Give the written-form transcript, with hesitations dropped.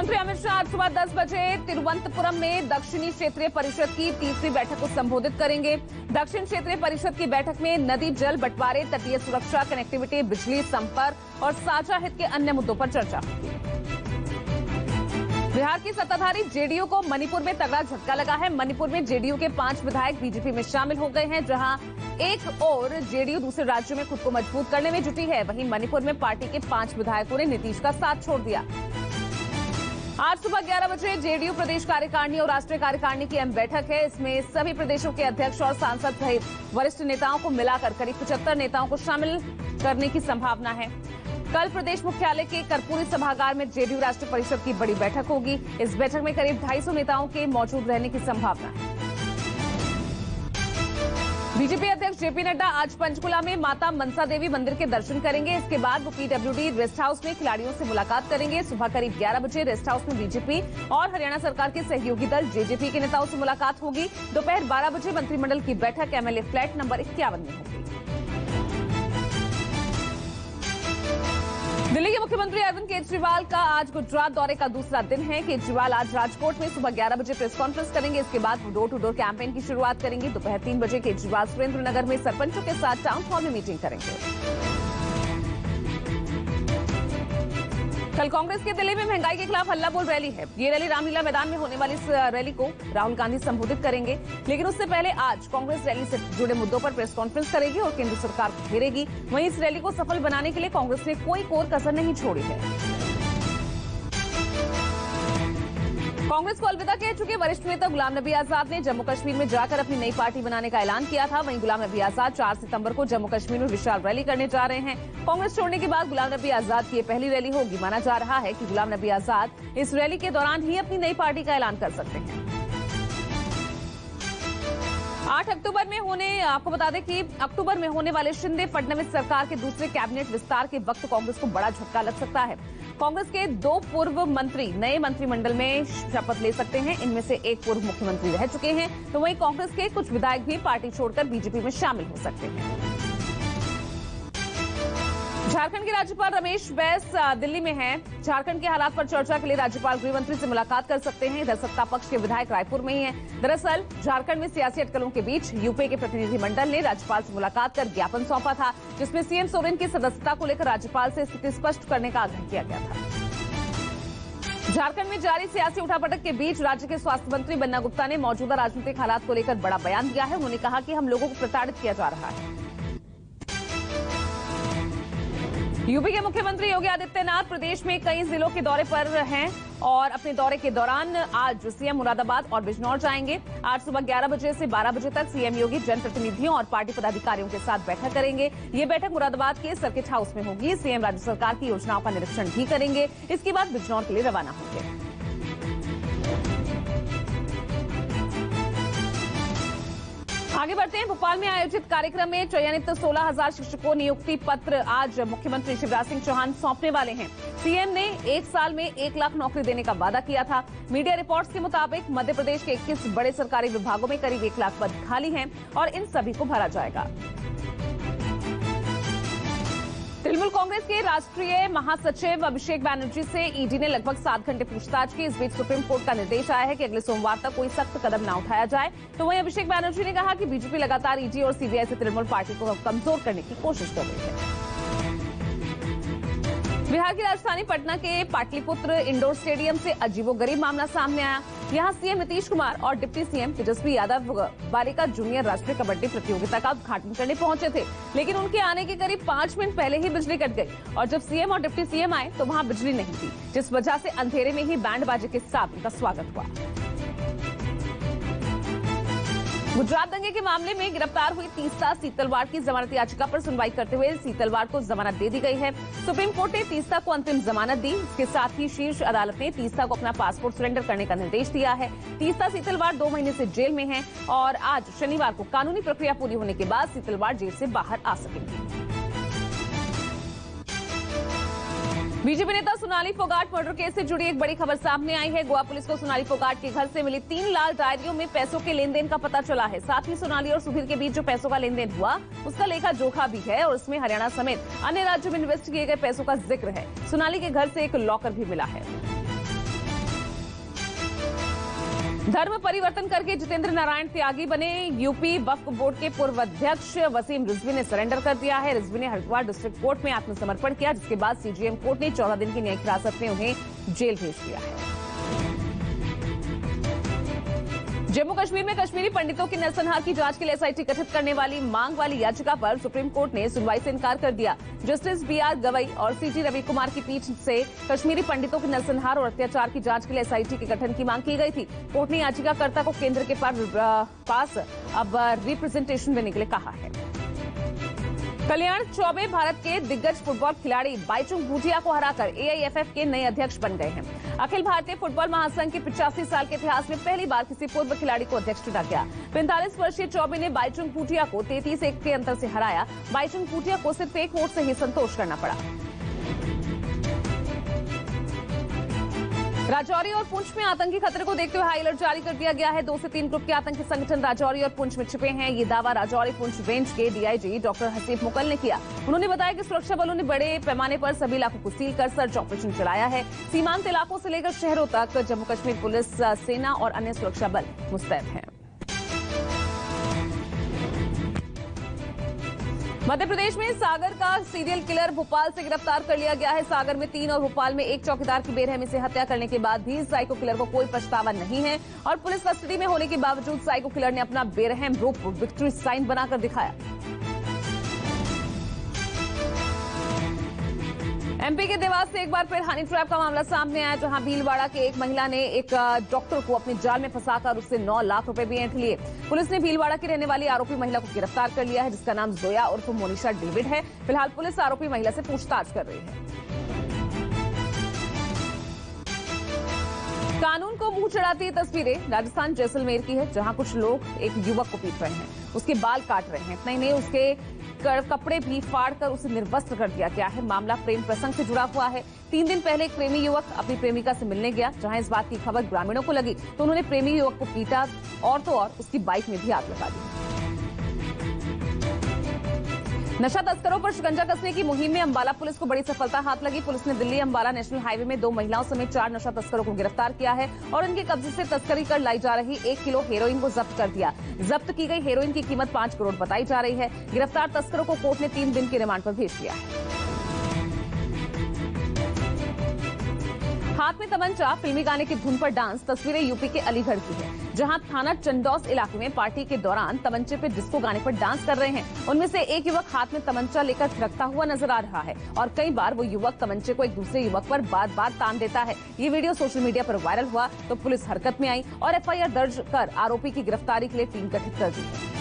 गृहमंत्री अमित शाह आज सुबह 10 बजे तिरुवनंतपुरम में दक्षिणी क्षेत्रीय परिषद की तीसरी बैठक को संबोधित करेंगे। दक्षिण क्षेत्रीय परिषद की बैठक में नदी जल बंटवारे, तटीय सुरक्षा, कनेक्टिविटी, बिजली, संपर्क और साझा हित के अन्य मुद्दों पर चर्चा होगी। बिहार की सत्ताधारी जेडीयू को मणिपुर में तगड़ा झटका लगा है। मणिपुर में जेडीयू के 5 विधायक बीजेपी में शामिल हो गए हैं। जहां एक और जेडीयू दूसरे राज्यों में खुद को मजबूत करने में जुटी है, वहीं मणिपुर में पार्टी के 5 विधायकों ने नीतीश का साथ छोड़ दिया। आज सुबह 11 बजे जेडीयू प्रदेश कार्यकारिणी और राष्ट्रीय कार्यकारिणी की अहम बैठक है। इसमें सभी प्रदेशों के अध्यक्ष और सांसद सहित वरिष्ठ नेताओं को मिलाकर करीब 75 नेताओं को शामिल करने की संभावना है। कल प्रदेश मुख्यालय के कर्पूरी सभागार में जेडीयू राष्ट्रीय परिषद की बड़ी बैठक होगी। इस बैठक में करीब 250 नेताओं के मौजूद रहने की संभावना है। बीजेपी अध्यक्ष जेपी नड्डा आज पंचकुला में माता मनसा देवी मंदिर के दर्शन करेंगे। इसके बाद वो पीडब्ल्यूडी रेस्ट हाउस में खिलाड़ियों से मुलाकात करेंगे। सुबह करीब 11 बजे रेस्ट हाउस में बीजेपी और हरियाणा सरकार के सहयोगी दल जेजेपी के नेताओं से मुलाकात होगी। दोपहर 12 बजे मंत्रिमंडल की बैठक एमएलए फ्लैट नंबर 51 में होगी। दिल्ली के मुख्यमंत्री अरविंद केजरीवाल का आज गुजरात दौरे का दूसरा दिन है। केजरीवाल आज राजकोट में सुबह 11 बजे प्रेस कॉन्फ्रेंस करेंगे। इसके बाद वो डोर टू डोर कैंपेन की शुरुआत करेंगे। दोपहर 3 बजे केजरीवाल सुरेंद्रनगर में सरपंचों के साथ टाउन हॉल में मीटिंग करेंगे। कल कांग्रेस के दिल्ली में महंगाई के खिलाफ हल्ला बोल रैली है। ये रैली रामलीला मैदान में होने वाली इस रैली को राहुल गांधी संबोधित करेंगे। लेकिन उससे पहले आज कांग्रेस रैली से जुड़े मुद्दों पर प्रेस कॉन्फ्रेंस करेगी और केंद्र सरकार को घेरेगी। वहीं इस रैली को सफल बनाने के लिए कांग्रेस ने कोई कोर कसर नहीं छोड़ी है। कांग्रेस को अलविदा कह चुके वरिष्ठ नेता गुलाम नबी आजाद ने जम्मू कश्मीर में जाकर अपनी नई पार्टी बनाने का ऐलान किया था। वहीं गुलाम नबी आजाद 4 सितंबर को जम्मू कश्मीर में विशाल रैली करने जा रहे हैं। कांग्रेस छोड़ने के बाद गुलाम नबी आजाद की यह पहली रैली होगी। माना जा रहा है कि गुलाम नबी आजाद इस रैली के दौरान ही अपनी नई पार्टी का ऐलान कर सकते हैं। 8 अक्टूबर में आपको बता दें कि अक्टूबर में होने वाले शिंदे फडणवीस सरकार के दूसरे कैबिनेट विस्तार के वक्त कांग्रेस को बड़ा झटका लग सकता है। कांग्रेस के 2 पूर्व मंत्री नए मंत्रिमंडल में शपथ ले सकते हैं। इनमें से एक पूर्व मुख्यमंत्री रह चुके हैं, तो वहीं कांग्रेस के कुछ विधायक भी पार्टी छोड़कर बीजेपी में शामिल हो सकते हैं। झारखंड के राज्यपाल रमेश बैस दिल्ली में हैं। झारखंड के हालात पर चर्चा के लिए राज्यपाल गृहमंत्री से मुलाकात कर सकते हैं। इधर सत्ता पक्ष के विधायक रायपुर में ही हैं। दरअसल झारखंड में सियासी अटकलों के बीच यूपीए के प्रतिनिधिमंडल ने राज्यपाल से मुलाकात कर ज्ञापन सौंपा था, जिसमें सीएम सोरेन की सदस्यता को लेकर राज्यपाल से स्थिति स्पष्ट करने का आग्रह किया गया था। झारखंड में जारी सियासी उठापटक के बीच राज्य के स्वास्थ्य मंत्री बन्ना गुप्ता ने मौजूदा राजनीतिक हालात को लेकर बड़ा बयान दिया है। उन्होंने कहा कि हम लोगों को प्रताड़ित किया जा रहा है। यूपी के मुख्यमंत्री योगी आदित्यनाथ प्रदेश में कई जिलों के दौरे पर हैं और अपने दौरे के दौरान आज सीएम मुरादाबाद और बिजनौर जाएंगे। आज सुबह 11 बजे से 12 बजे तक सीएम योगी जनप्रतिनिधियों और पार्टी पदाधिकारियों के साथ बैठक करेंगे। ये बैठक मुरादाबाद के सर्किट हाउस में होगी। सीएम राज्य सरकार की योजनाओं का निरीक्षण भी करेंगे। इसके बाद बिजनौर के लिए रवाना होंगे। आगे बढ़ते हैं। भोपाल में आयोजित कार्यक्रम में चयनित 16,000 शिक्षकों नियुक्ति पत्र आज मुख्यमंत्री शिवराज सिंह चौहान सौंपने वाले हैं। सीएम ने 1 साल में 1 लाख नौकरी देने का वादा किया था। मीडिया रिपोर्ट्स के मुताबिक मध्य प्रदेश के 21 बड़े सरकारी विभागों में करीब 1 लाख पद खाली हैं और इन सभी को भरा जाएगा। तृणमूल कांग्रेस के राष्ट्रीय महासचिव अभिषेक बैनर्जी से ईडी ने लगभग 7 घंटे पूछताछ की। इस बीच सुप्रीम कोर्ट का निर्देश आया है कि अगले सोमवार तक कोई सख्त कदम न उठाया जाए। तो वहीं अभिषेक बैनर्जी ने कहा कि बीजेपी लगातार ईडी और सीबीआई से तृणमूल पार्टी को कमजोर करने की कोशिश कर रही है। बिहार की राजधानी पटना के पाटलिपुत्र इंडोर स्टेडियम से अजीबोगरीब मामला सामने आया। यहां सीएम नीतीश कुमार और डिप्टी सीएम तेजस्वी यादव बालिका जूनियर राष्ट्रीय कबड्डी प्रतियोगिता का उद्घाटन करने पहुंचे थे, लेकिन उनके आने के करीब 5 मिनट पहले ही बिजली कट गई और जब सीएम और डिप्टी सीएम आए तो वहां बिजली नहीं थी, जिस वजह से अंधेरे में ही बैंड बाजे के साथ उनका स्वागत हुआ। गुजरात दंगे के मामले में गिरफ्तार हुई तीस्ता सीतलवाड़ की जमानत याचिका पर सुनवाई करते हुए सीतलवाड़ को जमानत दे दी गई है। सुप्रीम कोर्ट ने तीस्ता को अंतिम जमानत दी। इसके साथ ही शीर्ष अदालत ने तीस्ता को अपना पासपोर्ट सरेंडर करने का निर्देश दिया है। तीस्ता सीतलवाड़ 2 महीने से जेल में है और आज शनिवार को कानूनी प्रक्रिया पूरी होने के बाद सीतलवाड़ जेल से बाहर आ सकेंगे। बीजेपी नेता सोनाली फोगाट मर्डर केस से जुड़ी एक बड़ी खबर सामने आई है। गोवा पुलिस को सोनाली फोगाट के घर से मिली 3 लाल डायरियों में पैसों के लेन देन का पता चला है। साथ ही सोनाली और सुधीर के बीच जो पैसों का लेन देन हुआ उसका लेखा जोखा भी है और उसमें हरियाणा समेत अन्य राज्यों में इन्वेस्ट किए गए पैसों का जिक्र है। सोनाली के घर से एक लॉकर भी मिला है। धर्म परिवर्तन करके जितेंद्र नारायण त्यागी बने। यूपी वक्फ बोर्ड के पूर्व अध्यक्ष वसीम रिजवी ने सरेंडर कर दिया है। रिजवी ने हरिद्वार डिस्ट्रिक्ट कोर्ट में आत्मसमर्पण किया, जिसके बाद सीजेएम कोर्ट ने 14 दिन की न्यायिक हिरासत में उन्हें जेल भेज दिया है। जम्मू कश्मीर में कश्मीरी पंडितों के नरसंहार की जांच के लिए एसआईटी गठित करने वाली मांग वाली याचिका पर सुप्रीम कोर्ट ने सुनवाई से इनकार कर दिया। जस्टिस बीआर गवई और सीटी रवि कुमार की पीठ से कश्मीरी पंडितों के नरसंहार और अत्याचार की जांच के लिए एसआईटी के गठन की मांग की गई थी। कोर्ट ने याचिकाकर्ता को केंद्र के पास अब रिप्रेजेंटेशन देने के लिए कहा है। कल्याण चौबे भारत के दिग्गज फुटबॉल खिलाड़ी बाईचुंग भूटिया को हराकर एआईएफएफ के नए अध्यक्ष बन गए हैं। अखिल भारतीय फुटबॉल महासंघ के 85 साल के इतिहास में पहली बार किसी पूर्व खिलाड़ी को अध्यक्ष चुना गया। 45 वर्षीय चौबे ने बाईचुंग भूटिया को 33-1 के अंतर से हराया। बाईचुंग भूटिया को सिर्फ एक वोट से ही संतोष करना पड़ा। राजौरी और पुंछ में आतंकी खतरे को देखते हुए हाई अलर्ट जारी कर दिया गया है। 2 से 3 ग्रुप के आतंकी संगठन राजौरी और पुंछ में छिपे हैं। ये दावा राजौरी पुंछ रेंज के डीआईजी डॉक्टर हसीफ मुकल ने किया। उन्होंने बताया कि सुरक्षा बलों ने बड़े पैमाने पर सभी इलाकों को सील कर सर्च ऑपरेशन चलाया है। सीमांत इलाकों से लेकर शहरों तक जम्मू कश्मीर पुलिस, सेना और अन्य सुरक्षा बल मुस्तैद हैं। मध्य प्रदेश में सागर का सीरियल किलर भोपाल से गिरफ्तार कर लिया गया है। सागर में 3 और भोपाल में 1 चौकीदार की बेरहमी से हत्या करने के बाद भी साइको किलर को कोई पछतावा नहीं है और पुलिस कस्टडी में होने के बावजूद साइको किलर ने अपना बेरहम रूप विक्ट्री साइन बनाकर दिखाया। एमपी के देवास से एक बार फिर हनी ट्रैप का मामला सामने आया, जहां भीलवाड़ा के एक महिला ने एक डॉक्टर को अपने जाल में फंसाकर उससे 9 लाख रुपए भी ऐंठ लिए। पुलिस ने भीलवाड़ा की रहने वाली आरोपी महिला को गिरफ्तार कर लिया है, जिसका नाम जोया उर्फ मोनिशा डेविड है। फिलहाल पुलिस आरोपी महिला से पूछताछ कर रही है। कानून को मुंह चढ़ाती ये तस्वीरें राजस्थान जैसलमेर की है, जहां कुछ लोग एक युवक को पीट रहे हैं, उसके बाल काट रहे हैं। इतना ही नहीं, उसके कपड़े भी फाड़कर उसे निर्वस्त्र कर दिया गया है। मामला प्रेम प्रसंग से जुड़ा हुआ है। 3 दिन पहले एक प्रेमी युवक अपनी प्रेमिका से मिलने गया। जहां इस बात की खबर ग्रामीणों को लगी तो उन्होंने प्रेमी युवक को पीटा और तो और उसकी बाइक में भी आग लगा दी। नशा तस्करों पर शिकंजा कसने की मुहिम में अंबाला पुलिस को बड़ी सफलता हाथ लगी। पुलिस ने दिल्ली अंबाला नेशनल हाईवे में 2 महिलाओं समेत 4 नशा तस्करों को गिरफ्तार किया है और उनके कब्जे से तस्करी कर लाई जा रही 1 किलो हेरोइन को जब्त कर दिया। जब्त की गई हेरोइन की कीमत 5 करोड़ बताई जा रही है। गिरफ्तार तस्करों को कोर्ट ने 3 दिन के रिमांड पर भेज दिया है। हाथ में तमंचा, फिल्मी गाने की धुन पर डांस, तस्वीरें यूपी के अलीगढ़ की है, जहां थाना चंदौस इलाके में पार्टी के दौरान तमंचे पे डिस्को गाने पर डांस कर रहे हैं। उनमें से एक युवक हाथ में तमंचा लेकर थिरकता हुआ नजर आ रहा है और कई बार वो युवक तमंचे को एक दूसरे युवक पर बार-बार तान देता है। ये वीडियो सोशल मीडिया पर वायरल हुआ तो पुलिस हरकत में आई और एफआईआर दर्ज कर आरोपी की गिरफ्तारी के लिए टीम गठित कर दी है।